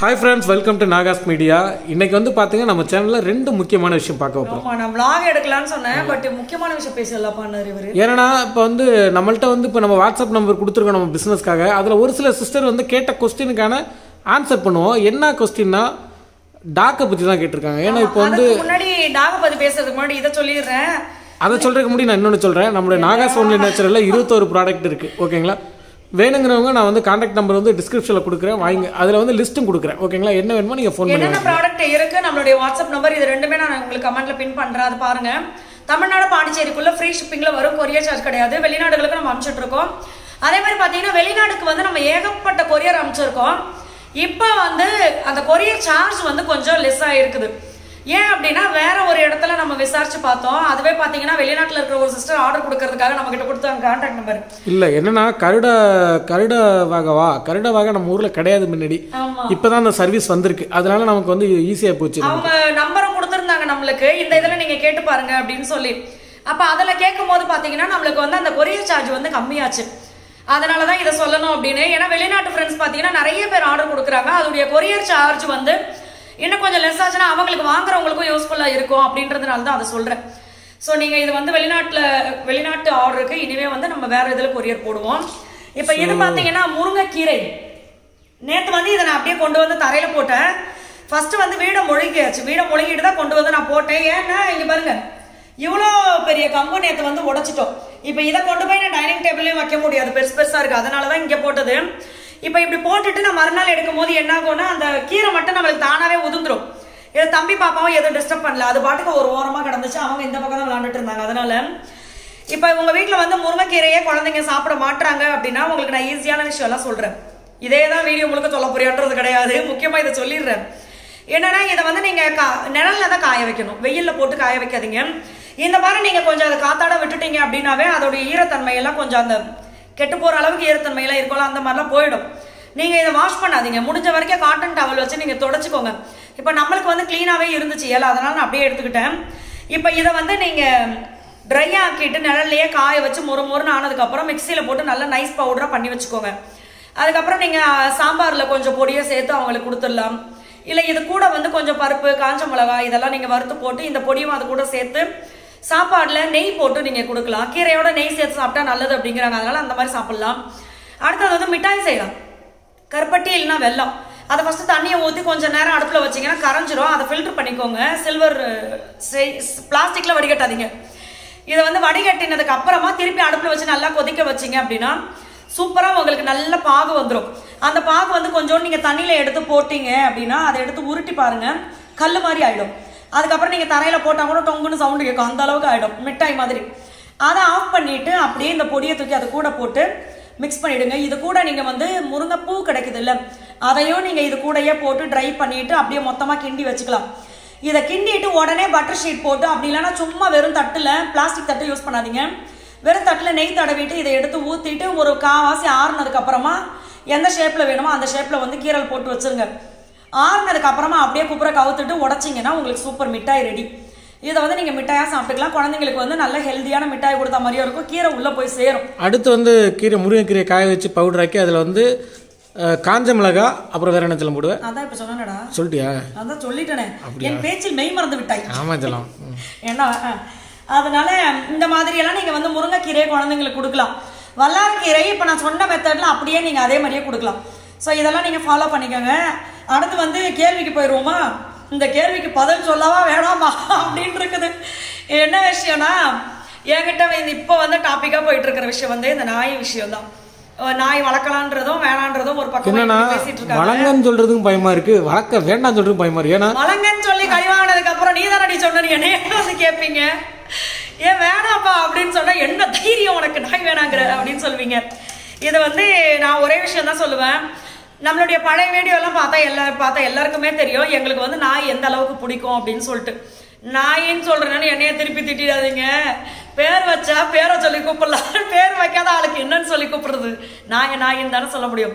Hi friends, welcome to Nagas Media. இன்னைக்கு வந்து பாத்தீங்க நம்ம சேனல்ல ரெண்டு முக்கியமான விஷயம் பார்க்க போறோம். ஆமா நான் vlog எடுக்கலாம்னு சொன்னேன் பட் முக்கியமான விஷயம் பேசலாம் பண்ணாரு இவரு. ஏன்னா இப்ப வந்து நம்மள்ட்ட வந்து இப்ப நம்ம வாட்ஸ்அப் நம்பர் கொடுத்துருக்கோம் நம்ம பிசினஸ்க்காக. அதுல ஒரு சில சிஸ்டர் வந்து கேட்ட क्वेश्चनக்கான ஆன்சர் பண்ணுவோம். என்ன क्वेश्चनனா டாக்க பத்தி தான் கேட்டிருக்காங்க. ஏன்னா இப்போ வந்து முன்னாடி டாக பத்தி பேசுறதுக்கு முன்னாடி இத சொல்லிறேன். அத சொல்றதுக்கு முன்னாடி நான் இன்னொன்னு சொல்றேன். நம்ம நாகாஸ் ஒன்லி நேச்சுரல்ல 21 ப்ராடக்ட் இருக்கு. ஓகேங்களா? வேணுங்கிறவங்க நான் வந்து கான்டாக்ட் நம்பர் வந்து டிஸ்கிரிப்ஷன்ல கொடுக்குறேன், வாங்க. அதுல வந்து லிஸ்ட்டும் கொடுக்குறேன். ஓகேங்களா? என்ன வேணுமோ நீங்க ஃபோன் பண்ணுங்க. என்ன ப்ராடக்ட் இருக்கு, நம்மளுடைய வாட்ஸ்அப் நம்பர் இது ரெண்டுமே நான் உங்களுக்கு கமெண்ட்ல பின் பண்றேன், அது பாருங்க. தமிழ்நாடு பாண்டிச்சேரிக்குள்ள ஃப்ரீ ஷிப்பிங்ல வரும், கொரியர் சார்ஜ் கிடையாது. வெளிநாடுகளுக்கு நம்ம அனுப்பிச்சிட்டு இருக்கோம். அதே மாதிரி பாத்தீங்கன்னா வெளிநாடுக்கு வந்து நம்ம ஏகப்பட்ட கொரியர் அனுப்பிச்சிருக்கோம். இப்போ வந்து அந்த கொரியர் சார்ஜ் வந்து கொஞ்சம் லெஸ் ஆயிருக்குது. ஏன் அப்படின்னா வேற ஒரு இடத்துல நம்ம விசாரிச்சு பார்த்தோம். அதுவே பாத்தீங்கன்னா வெளிநாட்டுல இருக்கிற ஒரு சிஸ்டர் ஆர்டர் கொடுக்கறதுக்காக நம்ம கிட்ட கொடுத்தாங்க கான்டாக்ட் நம்பர். இல்ல என்னன்னா கருடவாக நம்ம ஊர்ல கிடையாது முன்னாடி. இப்பதான் அந்த சர்வீஸ் வந்திருக்கு. அதனால நமக்கு வந்து ஈஸியா போச்சு. அவங்க நம்பரும் கொடுத்திருந்தாங்க நம்மளுக்கு, இந்த இதுல நீங்க கேட்டு பாருங்க அப்படின்னு சொல்லி. அப்ப அதுல கேட்கும் போது பாத்தீங்கன்னா நம்மளுக்கு வந்து அந்த கொரியர் சார்ஜ் வந்து கம்மியாச்சு. அதனாலதான் இதை சொல்லணும் அப்படின்னு. ஏன்னா வெளிநாட்டு ஃப்ரெண்ட்ஸ் பாத்தீங்கன்னா நிறைய பேர் ஆர்டர் கொடுக்குறாங்க. அதோடைய கொரியர் சார்ஜ் வந்து இன்னும் கொஞ்சம் லெஸ் ஆச்சுன்னா அவங்களுக்கு வாங்குறவங்களுக்கும் யூஸ்ஃபுல்லா இருக்கும் அப்படின்றதுனால தான் அதை சொல்றேன். ஸோ நீங்க இது வந்து வெளிநாட்டு ஆர்டருக்கு இனிமே வந்து நம்ம வேற இதுல கொரியர் போடுவோம். இப்ப இது பாத்தீங்கன்னா முருங்கைக்கீரை. நேத்து வந்து இதை நான் அப்படியே கொண்டு வந்து தரையில போட்டேன். ஃபர்ஸ்ட் வந்து வீடை முழுகிட்டு தான் கொண்டு வந்து நான் போட்டேன். ஏன்னா இங்க பாருங்க இவ்வளோ பெரிய கம்பு நேத்து வந்து உடைச்சிட்டோம். இப்ப இதை கொண்டு போய் நான் டைனிங் டேபிள்லயும் வைக்க முடியாது, பெருசா இருக்கு. அதனாலதான் இங்க போட்டது. இப்ப இப்படி போட்டுட்டு நான் மறுநாள் எடுக்கும் போது என்ன ஆகும்னா அந்த கீரை மட்டும் நம்மளுக்கு தானாவே உதிர்ந்துரும். இதை தம்பி பாப்பாவும் எதுவும் டிஸ்டர்ப் பண்ணல, அது பாட்டுக்கு ஒரு ஓரமா கிடந்துச்சு. அவங்க இந்த பக்கம் தான் விளையாண்டுட்டு இருந்தாங்க. அதனால இப்ப உங்க வீட்டுல வந்து முருங்கைக்கீரையே குழந்தைங்க சாப்பிட மாட்டாங்க அப்படின்னா உங்களுக்கு நான் ஈஸியான விஷயம் எல்லாம் சொல்றேன். இதேதான் வீடியோ முழுக்க சொல்ல போறியான்றது கிடையாது. முக்கியமா இதை சொல்லிடுறேன். என்னன்னா இதை வந்து நீங்க நிழல்ல தான் காய வைக்கணும், வெயில்ல போட்டு காய வைக்காதீங்க. இந்த மாதிரி நீங்க கொஞ்சம் அதை காத்தாட விட்டுட்டீங்க அப்படின்னாவே அதோட ஈரத்தன்மை எல்லாம் கொஞ்சம் அந்த கெட்டு போற அளவுக்கு ஈரத்தன்மையெல்லாம் இருக்கும்ல, அந்த மாதிரிலாம் போயிடும். நீங்க இதை வாஷ் பண்ணாதீங்க. முடிஞ்ச வரைக்கும் காட்டன் டவல் வச்சு நீங்க தொடச்சுக்கோங்க. இப்ப நம்மளுக்கு வந்து கிளீனாவே இருந்துச்சு ஏல, அதனால நான் அப்படியே எடுத்துக்கிட்டேன். இப்ப இதை வந்து நீங்க ட்ரை ஆக்கிட்டு நிழல்லையே காய வச்சு மொறுன்னு ஆனதுக்கு அப்புறம் மிக்சியில போட்டு நல்லா நைஸ் பவுடரா பண்ணி வச்சுக்கோங்க. அதுக்கப்புறம் நீங்க சாம்பார்ல கொஞ்சம் பொடியை சேர்த்து அவங்களுக்கு கொடுத்துடலாம். இல்ல இது கூட வந்து கொஞ்சம் பருப்பு, காஞ்ச மிளகாய் இதெல்லாம் நீங்க வறுத்து போட்டு இந்த பொடியும் அது கூட சேர்த்து சாப்பாடுல நெய் போட்டு நீங்க கொடுக்கலாம். கீரையோட நெய் சேர்த்து சாப்பிட்டா நல்லது அப்படிங்கிறாங்க, அதனால அந்த மாதிரி சாப்பிடலாம். அடுத்தது வந்து மிட்டாய் செய்யலாம். கருப்பட்டி இல்லைன்னா வெல்லம், அதை ஃபர்ஸ்ட் தண்ணியை ஊற்றி கொஞ்சம் நேரம் அடுப்புல வச்சிங்கன்னா கரைஞ்சிரும். அதை ஃபில்டர் பண்ணிக்கோங்க. சில்வர் பிளாஸ்டிக்ல வடிகட்டாதீங்க. இதை வந்து வடிகட்டினதுக்கு அப்புறமா திருப்பி அடுப்புல வச்சு நல்லா கொதிக்க வச்சிங்க அப்படின்னா சூப்பரா உங்களுக்கு நல்ல பாகு வந்துடும். அந்த பாகு வந்து கொஞ்சோண்டு நீங்க தண்ணியில எடுத்து போட்டீங்க அப்படின்னா அதை எடுத்து உருட்டி பாருங்க, கல்லு மாதிரி ஆயிடும். அதுக்கப்புறம் நீங்க தரையில போட்டா கூட டொங்குன்னு சவுண்டு கேட்கும், அந்த அளவுக்கு ஆயிடும் மிட்டாய் மாதிரி. அதை ஆஃப் பண்ணிட்டு அப்படியே இந்த பொடியை தூக்கி அது கூட போட்டு மிக்ஸ் பண்ணிடுங்க. இது கூட நீங்க வந்து முருங்கைப்பூ கிடைக்குது இல்ல, அதையும் நீங்க இது கூடயே போட்டு ட்ரை பண்ணிட்டு அப்படியே மொத்தமா கிண்டி வச்சுக்கலாம். இதை கிண்டிட்டு உடனே பட்டர் ஷீட் போட்டு, அப்படி இல்லைன்னா சும்மா வெறும் தட்டுல, பிளாஸ்டிக் தட்டு யூஸ் பண்ணாதீங்க, வெறும் தட்டுல நெய் தடவிட்டு இதை எடுத்து ஊத்திட்டு ஒரு காவாசி ஆறுனதுக்கு அப்புறமா எந்த ஷேப்ல வேணுமோ அந்த ஷேப்ல வந்து கீரல் போட்டு வச்சிருங்க. ஆறுனதுக்கு அப்புறமா அப்படியே குப்புற கவுத்துட்டு உடைச்சிங்கன்னா உங்களுக்கு சூப்பர் மிட்டாய் ரெடி. இதை வந்து நீங்க மிட்டாயா சாப்பிட்டுக்கலாம். குழந்தைங்களுக்கு வந்து நல்ல ஹெல்தியான மிட்டாய் கொடுத்த மாதிரியும் இருக்கும், கீரை உள்ள போய் சேரும். அடுத்து வந்து முருங்கைக்கீரை காய வச்சு பவுடர் ஆக்கி அதுல வந்து காஞ்ச மிளகா, அப்புறம் வேற என்ன சொல்ல போடுவேன்? அதான் இப்ப சொன்னடா. சொல்லிட்டியா? அதான் சொல்லிட்டேனே, என் பேச்சில் மெய் மறந்து விட்டாய். ஆமா சொல்லலாம். ஏன்னா அதனால இந்த மாதிரி எல்லாம் நீங்க வந்து முருங்கைக்கீரையை குழந்தைங்களுக்கு கொடுக்கலாம். வல்லாரக்கீரை இப்ப நான் சொன்ன மெத்தட்ல அப்படியே நீங்க அதே மாதிரியே கொடுக்கலாம். ஸோ இதெல்லாம் நீங்க ஃபாலோ பண்ணிக்கோங்க. அடுத்து வந்து கேள்விக்கு போயிடுவோமா? இந்த கேள்விக்கு பதில் சொல்லவா வேணாமா அப்படின்னு இருக்குது. என்ன விஷயம்னா என்கிட்ட இப்போ வந்து டாபிக்கா போயிட்டு இருக்கிற விஷயம் வந்து இந்த நாய் விஷயம் தான். நாய் வளர்க்கலான்றதும் வேணான்றதும் ஒரு பக்கம் பேசிட்டு இருக்காங்க. வளங்கன்னு சொல்றதுக்கும் பயமா இருக்கு, வளர்க்க வேண்டாம் சொல்றதுக்கும் பயமா இருக்கு. ஏன்னா வளங்கன்னு சொல்லி கழிவானதுக்கு அப்புறம் நீ தானடி சொன்ன, என்ன வந்து கேட்பீங்க, ஏன் வேணாப்பா அப்படின்னு சொன்னா என்ன தைரியம் உனக்கு நாய் வேணாங்கிற அப்படின்னு சொல்லுவீங்க. இதை வந்து நான் ஒரே விஷயம் தான் சொல்லுவேன். நம்மளுடைய பழைய வீடியோ எல்லாம் பார்த்தா எல்லாருக்குமே தெரியும் எங்களுக்கு வந்து நாய் எந்த அளவுக்கு பிடிக்கும் அப்படின்னு சொல்லிட்டு. நாயின்னு சொல்றேன்னு என்னைய திருப்பி திட்டிடாதீங்க. பேர் வச்சா பேரை சொல்லி கூப்பிடலாம், பேர் வைக்காத ஆளுக்கு என்னன்னு சொல்லி கூப்பிடுறது? நாயின்னு தானே சொல்ல முடியும்.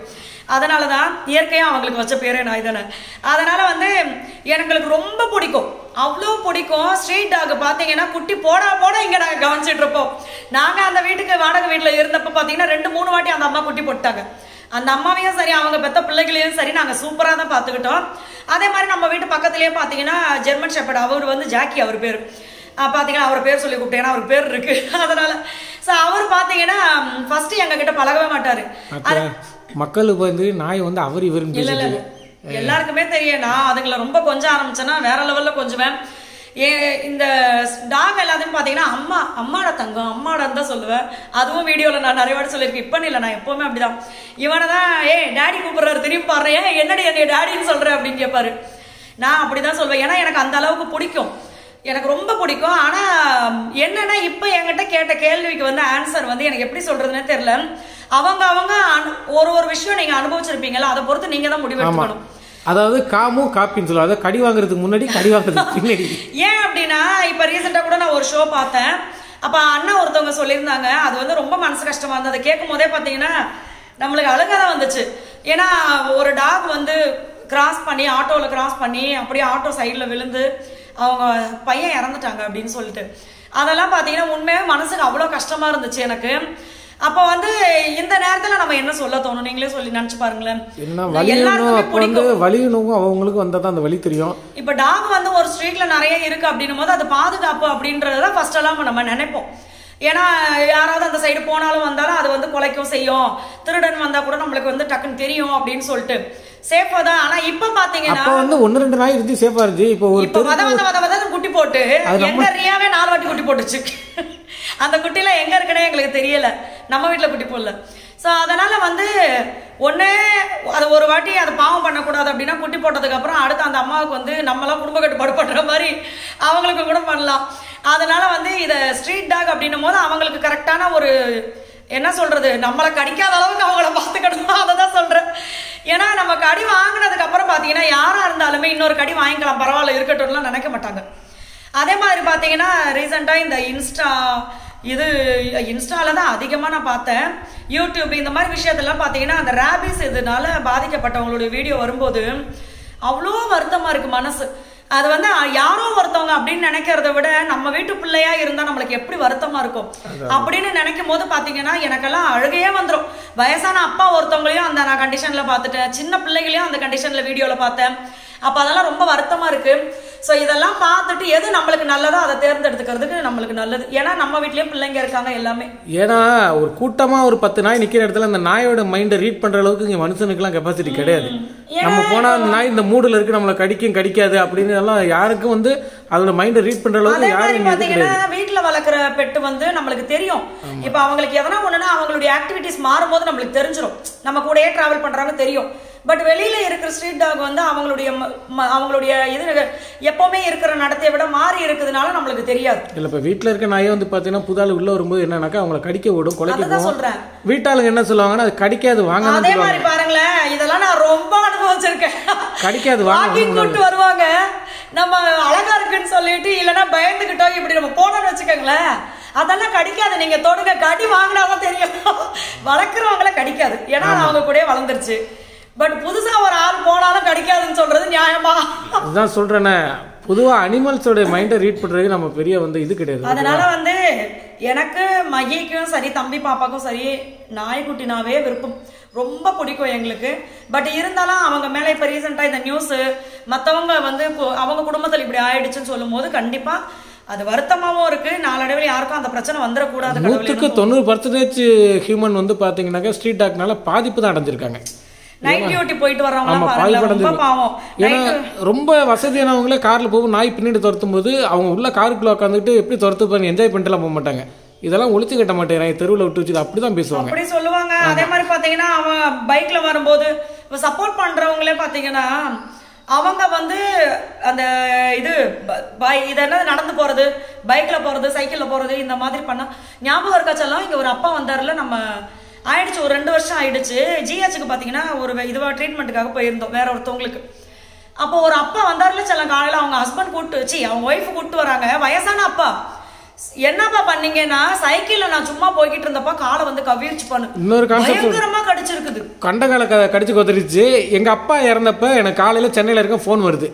அதனாலதான் இயற்கையா அவங்களுக்கு வச்ச பேரே நாய் தானே. அதனால வந்து எங்களுக்கு ரொம்ப பிடிக்கும், அவ்வளோ பிடிக்கும். ஸ்ட்ரீட் டாக் பாத்தீங்கன்னா குட்டி போடா இங்க நாங்க கவனிச்சுட்டு இருப்போம். நாங்க அந்த வீட்டுக்கு வாடகை வீட்டுல இருந்தப்ப பாத்தீங்கன்னா 2-3 வாட்டி அந்த அம்மா குட்டி போட்டாங்க. அந்த அம்மாவையும் சரி அவங்க பெத்த பிள்ளைகளையும் சரி நாங்க சூப்பரா தான் பாத்துக்கிட்டோம். அதே மாதிரி நம்ம வீட்டு பக்கத்துலயே பாத்தீங்கன்னா ஜெர்மன் ஷெப்பர்ட், அவர் வந்து ஜாக்கி, அவர் பேரு பாத்தீங்கன்னா அவர் பேர் சொல்லி கூப்பிட்டேன், அவருக்கு பேர் இருக்கு அதனால. சோ அவர் பாத்தீங்கன்னா ஃபர்ஸ்ட் எங்க கிட்ட பழகவே மாட்டாரு. மக்களுக்கு வந்து நாய் வந்து அவர் இவருன்னு இல்ல இல்ல எல்லாருக்குமே தெரியும். நான் அதுங்களை ரொம்ப கொஞ்சம் ஆரம்பிச்சேன்னா வேற லெவல்ல கொஞ்சுவேன். இந்த டாக் எல்லாத்தையும் பாத்தீங்கன்னா அம்மாட தங்கம், அம்மாடான்னு தான் சொல்லுவேன். அதுவும் வீடியோல நான் நிறைய வாட்டி சொல்லியிருக்கேன். இப்ப இல்ல, நான் எப்பவுமே அப்படிதான். இவனதான் டேடி கூப்பிடுறாரு, திரும்பி பாரு, என்னடி என்னைய டேடின்னு சொல்ற அப்படின்னு கேட்பாரு. நான் அப்படிதான் சொல்வேன். ஏன்னா எனக்கு அந்த அளவுக்கு பிடிக்கும், எனக்கு ரொம்ப பிடிக்கும். ஆனா என்னன்னா இப்ப என்கிட்ட கேட்ட கேள்விக்கு வந்து ஆன்சர் வந்து எனக்கு எப்படி சொல்றதுன்னே தெரியல. அவங்க ஒரு விஷயம் நீங்க அனுபவிச்சிருப்பீங்களா, அதை பொறுத்து நீங்க தான் முடிவெடுக்கணும். அதாவது காமும் காப்பின்னு சொல்லுவாங்க, கடி வாங்குறதுக்கு முன்னாடி கடி வாங்குறதுக்கு பின்னாடி. ஏன் அப்படின்னா இப்ப ரீசெண்டா கூட நான் ஒரு ஷோ பார்த்தேன். அப்ப அண்ணா ஒருத்தவங்க சொல்லியிருந்தாங்க, அது வந்து ரொம்ப மனசு கஷ்டமா இருந்தது. அதை கேட்கும் போதே பாத்தீங்கன்னா நம்மளுக்கு அழுகதான் வந்துச்சு. ஏன்னா ஒரு டாக் வந்து கிராஸ் பண்ணி ஆட்டோவில் கிராஸ் பண்ணி அப்படியே ஆட்டோ சைடில் விழுந்து அவங்க பையன் இறந்துட்டாங்க அப்படின்னு சொல்லிட்டு, அதெல்லாம் பார்த்தீங்கன்னா உண்மையாக மனசுக்கு அவ்வளோ கஷ்டமா இருந்துச்சு எனக்கு. அப்போ வந்து இந்த நேரத்துல நம்ம என்ன சொல்ல தோணும், நீங்களே சொல்லி நினைச்சு பாருங்களேன். அவங்களுக்கு வந்தா அந்த வழி தெரியும். இப்ப டாக் வந்து ஒரு ஸ்ட்ரீட்ல நிறைய இருக்கு அப்படின்னும் போது அது பாதுகாப்பு அப்படின்றத ஃபர்ஸ்ட் எல்லாம் நம்ம நினைப்போம். ஏன்னா யாராவது அந்த சைடு போனாலும் வந்தாலும் அது வந்து கொலைக்கும் செய்யும், திருடன் வந்தா கூட நம்மளுக்கு வந்து டக்குன்னு தெரியும் அப்படின்னு சொல்லிட்டு சேஃபா தான். ஆனா இப்ப பாத்தீங்கன்னா வந்து 1-2 நாய் இருந்து சேஃபா இருந்து இப்போ ஒரு குட்டி போட்டு எங்க ரியாவே 4 வாட்டி குட்டி போட்டுச்சு. அந்த குட்டில எங்க இருக்குன்னே எங்களுக்கு தெரியல, நம்ம வீட்டுல குட்டி போடல. சோ அதனால வந்து ஒன்னே அது ஒரு வாட்டி அது பாவம் பண்ணக்கூடாது அப்படின்னா குட்டி போட்டதுக்கு அப்புறம் அடுத்து அந்த அம்மாவுக்கு வந்து நம்மளாம் குடும்ப கட்டுப்பாடு பண்ற மாதிரி அவங்களுக்கு கூட பண்ணலாம். அதனால வந்து இத ஸ்ட்ரீட் டாக் அப்படின்னும் போது அவங்களுக்கு கரெக்டான ஒரு என்ன சொல்றது, நம்மளை கடிக்காத அளவுக்கு அவங்கள பார்த்துக்கணும், அதை தான் சொல்றேன். ஏன்னா நம்ம கடி வாங்கினதுக்கு அப்புறம் பாத்தீங்கன்னா யாரா இருந்தாலுமே இன்னொரு கடி வாங்கிக்கலாம், பரவாயில்ல இருக்கட்டும்லாம் நினைக்க மாட்டாங்க. அதே மாதிரி பாத்தீங்கன்னா ரீசெண்டா இந்த இன்ஸ்டால தான் அதிகமா நான் பார்த்தேன், யூடியூப் இந்த மாதிரி விஷயத்தெல்லாம் பாத்தீங்கன்னா அந்த ரேபிஸ் இதனால பாதிக்கப்பட்டவங்களுடைய வீடியோ வரும்போது அவ்வளோ வருத்தமா இருக்கு மனசு. அது வந்து யாரோ ஒருத்தவங்க அப்படின்னு நினைக்கிறத விட நம்ம வீட்டு பிள்ளையா இருந்தா நம்மளுக்கு எப்படி வருத்தமா இருக்கும் அப்படின்னு நினைக்கும் போது பாத்தீங்கன்னா எனக்கெல்லாம் அழுகையே வந்துடும். வயசான அப்பா ஒருத்தவங்களையும் அந்த நான் கண்டிஷன்ல பாத்துட்டேன், சின்ன பிள்ளைகளையும் அந்த கண்டிஷன்ல வீடியோல பார்த்தேன். அப்ப அதெல்லாம் ரொம்ப வருத்தமா இருக்கு. சோ இதெல்லாம் பார்த்துட்டு எது நம்மளுக்கு நல்லதோ அதை தேர்ந்தெடுத்துக்கிறதுக்கு நம்மளுக்கு நல்லது. ஏன்னா நம்ம வீட்லயும் பிள்ளைங்க இருக்காங்க எல்லாமே. ஏன்னா ஒரு கூட்டமா ஒரு 10 நாய் நிக்கிற இடத்துல அந்த நாயோட மைண்டை ரீட் பண்ற அளவுக்கு இங்க மனுஷனுக்கு எல்லாம் கெப்பாசிட்டி கிடையாது. நம்ம போனா அந்த நாய் இந்த மூடுல இருக்கு, நம்மள கடிக்கும் கடிக்காது அப்படின்னு எல்லாம் யாருக்கும் வந்து அதோட மைண்டை ரீட் பண்ற அளவுக்கு யாரும் பாத்தீங்கன்னா வீட்டுல வளர்க்குற பெட்டு வந்து நம்மளுக்கு தெரியும். இப்ப அவங்களுக்கு எதனா ஒண்ணுன்னா அவங்களுடைய ஆக்டிவிட்டிஸ் மாறும் போது நம்மளுக்கு தெரிஞ்சிடும், நம்ம கூடயே டிராவல் பண்றாங்க தெரியும். பட் வெளியில இருக்கிற ஸ்ட்ரீட் டாக் வந்து அவங்களுடைய இது எப்பவுமே இருக்கிற நடத்தையை விட மாறி இருக்குதுனால நம்மளுக்கு தெரியாது. இல்ல இப்ப வீட்டுல இருக்க நாயை வந்து பாத்தீங்கன்னா புதால உள்ள வரும்போது என்னன்னாக்கா அவங்களை கடிக்க விடும், கொலைக்க சொல்றேன். வீட்டாளுங்க என்ன சொல்லுவாங்கன்னா அது கடிக்காது வாங்க. அதே மாதிரி பாருங்களேன், இதெல்லாம் நான் ரொம்ப அனுபவிச்சிருக்கேன். கடிக்காது வாங்க கூட்டு வருவாங்க, நம்ம அழகா இருக்குன்னு சொல்லிட்டு இல்லைன்னா பயந்துகிட்டோம் இப்படி நம்ம போனோம்னு வச்சுக்கோங்களேன், அதெல்லாம் கடிக்காது, நீங்க தொடுங்க, கடி வாங்கினாதான் தெரியும். வளர்க்குறவங்கள கடிக்காது, ஏன்னா அவங்க கூட வளர்ந்துருச்சு. பட் புதுசா ஒரு ஆள் போனாலும் கடிக்காதுன்னு சொல்றது நியாயமா? அதுதான் சொல்றேனே, பொதுவா அனிமல்ஸோட மைண்டை ரீட் பண்றது நம்ம பெரிய வந்து இது கிடையாது. அதனால வந்து எனக்கு மகிக்கும் சரி தம்பி பாப்பாக்கும் சரி நாய்க்குட்டினாவே விருப்பம், ரொம்ப பிடிக்கும் எங்களுக்கு. பட் இருந்தாலும் அவங்க மேல இப்ப ரீசெண்டா இந்த நியூஸ் மத்தவங்க வந்து அவங்க குடும்பத்துல இப்படி ஆயிடுச்சுன்னு சொல்லும் போது கண்டிப்பா அது வருத்தமாவும் இருக்கு. நாளடைவில் யாருக்கும் அந்த பிரச்சனை வந்துடக்கூடாது. 90% ஹியூமன் வந்து பாத்தீங்கன்னாக்கா ஸ்ட்ரீட் டாக்னால பாதிப்பு தான் அடைஞ்சிருக்காங்க. நைட் டியூட்டி போயிட்டு வரவங்க பாவம். ஏன்னா ரொம்ப வசதியானவங்களே கார்ல போகும், நாய் பின்னாடி துரத்தும் போது அவங்க உள்ள காருக்குள்ள உட்காந்துட்டு எப்படி துரத்து பண்ணி என்ஜாய் பண்ணிட்டு எல்லாம் போக மாட்டாங்க. இதெல்லாம் ஒழிச்சு கட்ட மாட்டேன், தெருவில் விட்டு வச்சு அப்படிதான் பேசுவாங்க, அப்படி சொல்லுவாங்க. அதே மாதிரி பாத்தீங்கன்னா அவன் பைக்ல வரும்போது சப்போர்ட் பண்றவங்களே பாத்தீங்கன்னா அவங்க வந்து அந்த இது என்ன நடந்து போறது, பைக்ல போறது, சைக்கிள்ல போறது இந்த மாதிரி பண்ணா ஞாபகம் இருக்காச்செல்லாம். இங்க ஒரு அப்பா வந்தாருல, நம்ம ஆயிடுச்சு ஒரு 2 வருஷம் ஆயிடுச்சு, ஜிஹெச்சுக்கு பாத்தீங்கன்னா ஒரு இதுவா ட்ரீட்மெண்ட்டுக்காக போயிருந்தோம் வேற ஒருத்தவங்களுக்கு. அப்போ ஒரு அப்பா வந்தாருல சில காலையில, அவங்க ஹஸ்பண்ட் கூப்பிட்டு அவங்க ஒய்ஃப் கூப்பிட்டு வராங்க, வயசான அப்பா. என்னப்பா பண்ணீங்கன்னா சைக்கிள்ல நான் சும்மா போய்கிட்டு இருந்தப்பா காலை வந்து கவிர்ச்சி பண்ணு, இன்னொரு பயங்கரமா கடிச்சிருக்குது, கண்டகால கடிச்சு கொதறிச்சு. எங்க அப்பா இறந்தப்ப எனக்கு காலையில சென்னையில இருக்க போன் வருது,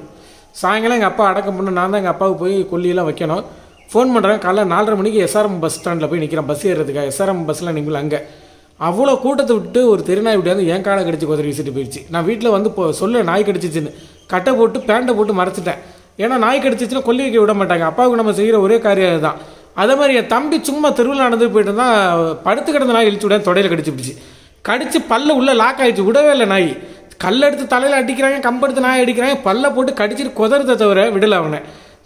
சாயங்காலம் எங்க அப்பா அடக்கம் பண்ண நான் தான் எங்க அப்பாவுக்கு போய் கொல்லியெல்லாம் வைக்கணும். ஃபோன் பண்றேன், காலைல 4:30 மணிக்கு எஸ்ஆர்எம் பஸ் ஸ்டாண்ட்ல போய் நிக்கிறேன் பஸ் ஏறதுக்காக. எஸ்ஆர்எம் பஸ்ல நீங்களும் அங்க அவ்வளோ கூட்டத்தை விட்டு ஒரு தெருநாய் விட்டு என் காலை கடிச்சு குதறி வீசிட்டு போயிடுச்சு. நான் வீட்டில் வந்து சொல்ல நாய் கடிச்சிச்சுன்னு கட்டை போட்டு பேண்டை போட்டு மறைச்சிட்டேன். ஏன்னா நாய் கடிச்சிச்சுன்னா கொல்லி வைக்க விட மாட்டாங்க. அப்பாவுக்கு நம்ம செய்கிற ஒரே காரியம் அதுதான். அதே மாதிரி என் தம்பி சும்மா தெருவில் நடந்து போயிட்டு தான் படுத்து கிடந்த நாய் இழிச்சு விட தொடையில் கடிச்சு கடிச்சு பல்ல உள்ள லாக் ஆகிடுச்சு. விடவே இல்லை நாய். கல்லெடுத்து தலையில் அடிக்கிறாங்க, கம்பெடுத்து நாய் அடிக்கிறாங்க, பல்ல போட்டு கடிச்சிட்டு குதறதை தவிர விடலை அவனை.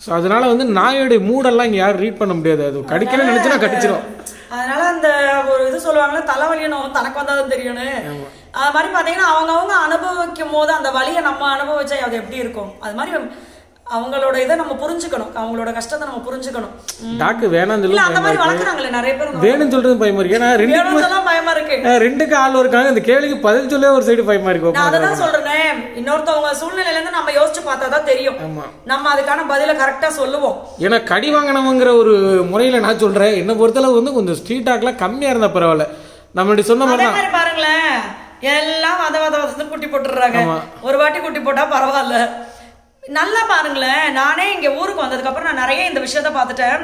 ஸோ அதனால வந்து நாயோடைய மூடெல்லாம் இங்கே யாரும் ரீட் பண்ண முடியாது. அது கடிக்கணும்னு நினச்சினா கடிச்சிடும். அதனால அந்த ஒரு இது சொல்லுவாங்கன்னா தலைவலியும் தனக்கு வந்தாதான் தெரியும்னு. அது மாதிரி பாத்தீங்கன்னா அவங்கவுங்க அனுபவிக்கும் போது அந்த வலியை நம்ம அனுபவிச்சா அது எப்படி இருக்கும், அது மாதிரி அவங்களோட இதை நம்ம புரிஞ்சுக்கணும், அவங்களோட கஷ்டத்தை நம்ம புரிஞ்சுக்கணும். டாக்கு வேணாம் சொல்லி அந்த மாதிரி வளர்க்குறாங்களே நிறைய பேர். வேணும்னு சொல்றது பயமா இருக்கு. ஏன்னா பயமா இருக்கு. ரெண்டுக்கு ஆள் இருக்காங்க. இந்த கேள்விக்கு பதில் சொல்ல ஒரு சைடு பயமா இருக்கு. நான் அதான் சொல்றேன், இன்னொருத்தவங்க சூழ்நிலையில இருந்து நம்ம யோசிச்சு பார்த்தாதான் தெரியும். நம்ம அதுக்கான பதில கரெக்டா சொல்லுவோம். ஏன்னா கடி வாங்கணுங்கிற ஒரு முறையில நான் சொல்றேன். என்ன பொறுத்தளவு வந்து கொஞ்சம் ஸ்ட்ரீட் டாக்லாம் கம்மியா இருந்தா பரவாயில்ல. நம்ம சொன்ன மாதிரி பாருங்களேன், எல்லாம் வத குட்டி போட்டுறாங்க. ஒரு வாட்டி குட்டி போட்டா பரவாயில்ல. நல்லா பாருங்களேன், நானே இங்க ஊருக்கு வந்ததுக்கு அப்புறம் நான் நிறைய இந்த விஷயத்த பார்த்துட்டேன்.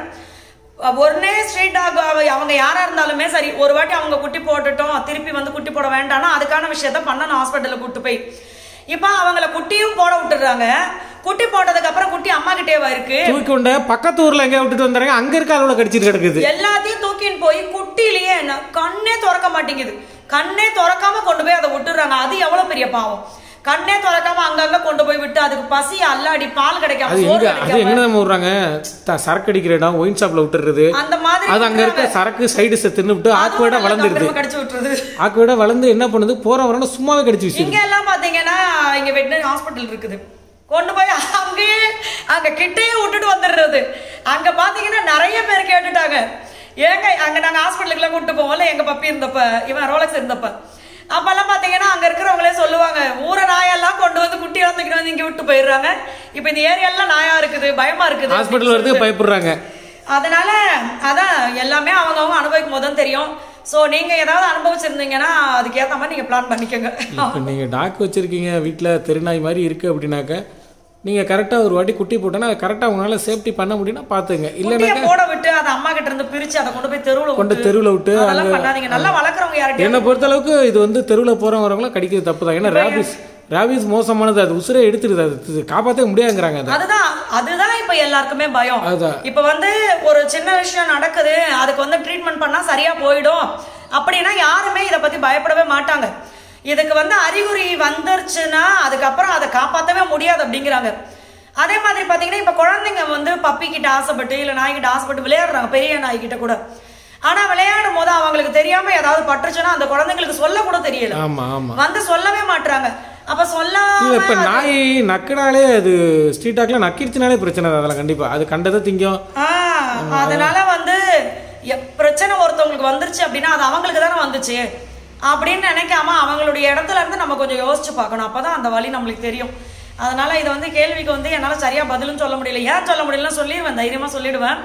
ஒன்னே ஸ்ட்ரீட் டாக் அவங்க யாரா இருந்தாலுமே சரி, ஒரு வாட்டி அவங்க குட்டி போட்டுட்டோம் திருப்பி வந்து குட்டி போட வேண்டாம்னா அதுக்கான விஷயத்த பண்ணணும் ஹாஸ்பிட்டலுக்கு கூட்டு போய். இப்ப அவங்கள குட்டியும் போட விட்டுறாங்க. குட்டி போட்டதுக்கு அப்புறம் குட்டி அம்மா கிட்டேவா இருக்கு, தூக்கிண்ட பக்கத்து ஊர்ல எங்க விட்டுட்டு வந்துறாங்க, அங்க இருக்க அளவுல கடிச்சிட்டு கிடக்குது. எல்லாத்தையும் தூக்கின்னு போய் குட்டிலேயே கண்ணே திறக்க மாட்டேங்குது. கண்ணே திறக்காம கொண்டு போய் அதை விட்டுறாங்க. அது எவ்வளவு பெரிய பாவம். கண்ணே திறக்காம அங்கங்க கொண்டு போய் விட்டு அதுக்கு பசி அல்லாடி பால் கிடைக்காம சரக்கு அடிக்கிற இடம் ஒயின் ஷாப்ல விட்டுறது. அந்த மாதிரி அது அங்க இருக்க சரக்கு சைடு தின்னு விட்டு ஆக்குவேடா வளர்ந்துருது. கடிச்சு விட்டுறது. ஆக்குவேடா வளர்ந்து என்ன பண்ணுது, போற வரணும் சும்மாவே கடிச்சு வச்சு. இங்க எல்லாம் பாத்தீங்கன்னா இங்க வெட்டினரி ஹாஸ்பிட்டல் இருக்குது, கொண்டு போய் அங்கேயே அங்க கிட்டேயே விட்டுட்டு வந்துடுறது. அங்க பாத்தீங்கன்னா நிறைய பேர் கேட்டுட்டாங்க, ஏங்க அங்க நாங்க ஹாஸ்பிட்டலுக்கு எல்லாம் கூட்டு போவோம்ல எங்க பப்பி இருந்தப்ப, இவன் ரோலக்ஸ் இருந்தப்ப, அப்பெல்லாம் பாத்தீங்கன்னா அங்க இருக்கிறவங்களே சொல்லுவாங்க, ஊர நாயெல்லாம் கொண்டு வந்து குட்டி வளர்த்துக்கிட்டு வந்து இங்க விட்டு போயிடுறாங்க. இப்ப இந்த ஏரியாலாம் நாயா இருக்குது, பயமா இருக்குது, ஹாஸ்பிட்டல் வரதுக்கு பயப்படுறாங்க. அதனால அதான் எல்லாமே அவங்கவுங்க அனுபவிக்கும் போதுதான் தெரியும். சோ நீங்க ஏதாவது அனுபவிச்சிருந்தீங்கன்னா அதுக்கு ஏத்த மாதிரி நீங்க பிளான் பண்ணிக்கோங்க. நீங்க டாக் வச்சிருக்கீங்க வீட்டுல, தெருநாய் மாதிரி இருக்கு அப்படின்னாக்க நீங்க கரெக்டா ஒரு வாட்டி குட்டி போட்டோன்னா கரெக்டா உங்களால சேஃப்டி பண்ண முடியும்னா பாத்துங்க. இல்லன்னா போட விட்டு அதை அம்மா கிட்ட இருந்து பிரிச்சு அதை கொண்டு போய் தெருவுல விட்டு அதெல்லாம் பண்ணாதீங்க. நல்லா வளர்க்குறவங்க யார்கிட்ட. என்ன பொறுத்த அளவுக்கு இது வந்து தெருவுல போறவங்க கடிக்கிறது தப்பு தான். ஏன்னா ராபிஸ் மோசமானது, அது உசுரே எடுத்துருது, அது காப்பாற்றவே முடியாதுங்கிறாங்க. அதுதான் இப்ப எல்லாருக்குமே பயம். இப்ப வந்து ஒரு சின்ன விஷயம் நடக்குது, அதுக்கு வந்து ட்ரீட்மெண்ட் பண்ணா சரியா போயிடும் அப்படின்னா யாருமே இதை பத்தி பயப்படவே மாட்டாங்க. இதுக்கு வந்து அறிகுறி வந்துருச்சுன்னா அதுக்கப்புறம் அதை காப்பாற்றவே முடியாது அப்படிங்கிறாங்க. அதே மாதிரி பாத்தீங்கன்னா இப்ப குழந்தைங்க வந்து பப்பி கிட்ட ஆசைப்பட்டு இல்ல நாய்கிட்ட ஆசைப்பட்டு விளையாடுறாங்க, பெரிய நாய்கிட்ட கூட. ஆனா விளையாடும் போது அவங்களுக்கு தெரியாம ஏதாவது பட்டுச்சுன்னா அந்த குழந்தைங்களுக்கு சொல்ல கூட தெரியல, வந்து சொல்லவே மாட்டாங்க. அப்ப சொல்லாம இப்ப நாய் நக்கினாலே அது ஸ்ட்ரீட் டாக்ல நக்கிருச்சுனாலே பிரச்சனை தான். அதெல்லாம் கண்டிப்பா அது கண்டதை திங்கும். அதனால வந்து பிரச்சனை ஒருத்தவங்களுக்கு வந்துருச்சு அப்படின்னா அது அவங்களுக்கு தானே வந்துச்சு அப்படின்னு நினைக்காம அவங்களுடைய இடத்துல இருந்து நம்ம கொஞ்சம் யோசிச்சு பார்க்கணும். அப்பதான் அந்த வழி நம்மளுக்கு தெரியும். அதனால இதை வந்து கேள்விக்கு வந்து என்னால சரியா பதிலும் சொல்ல முடியல. ஏன் சொல்ல முடியலன்னு சொல்லிடுவேன், தைரியமா சொல்லிடுவேன்.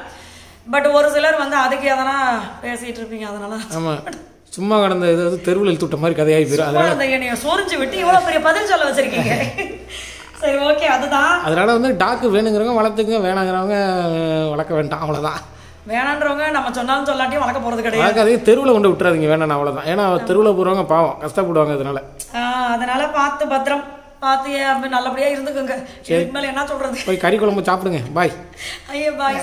பட் ஒரு சிலர் வந்து அதுக்கு எதனா பேசிட்டு இருப்பீங்க, அதனால சும்மா கடந்த ஏதாவது தெருவில் இழுத்து விட்ட மாதிரி கதையாகி போயிடும். அதனால என்னைய சோரிஞ்சு விட்டு இவ்வளவு பெரிய பதில் சொல்ல வச்சிருக்கீங்க. சரி, ஓகே. அதுதான் அதனால வந்து டாக்கு வேணுங்கிறவங்க வளர்த்துங்க, வேணாங்கிறவங்க வளர்க்க வேண்டாம், அவ்வளவுதான். வேணான்றவங்க நம்ம சொன்னாலும் சொல்லாட்டியும் வளர்க்க போறது கிடையாது. அதே தெருவில் கொண்டு விட்டுறாதீங்க, வேணாம், அவ்வளவுதான். ஏன்னா தெருவில் போறவங்க பாவம் கஷ்டப்படுவாங்க. அதனால பார்த்து பத்திரம் பார்த்து நல்லபடியா இருந்துக்குங்க. மேல என்ன சொல்றது, போய் கறி குழம்பு சாப்பிடுங்க. பாய். ஐயோ, பாய்.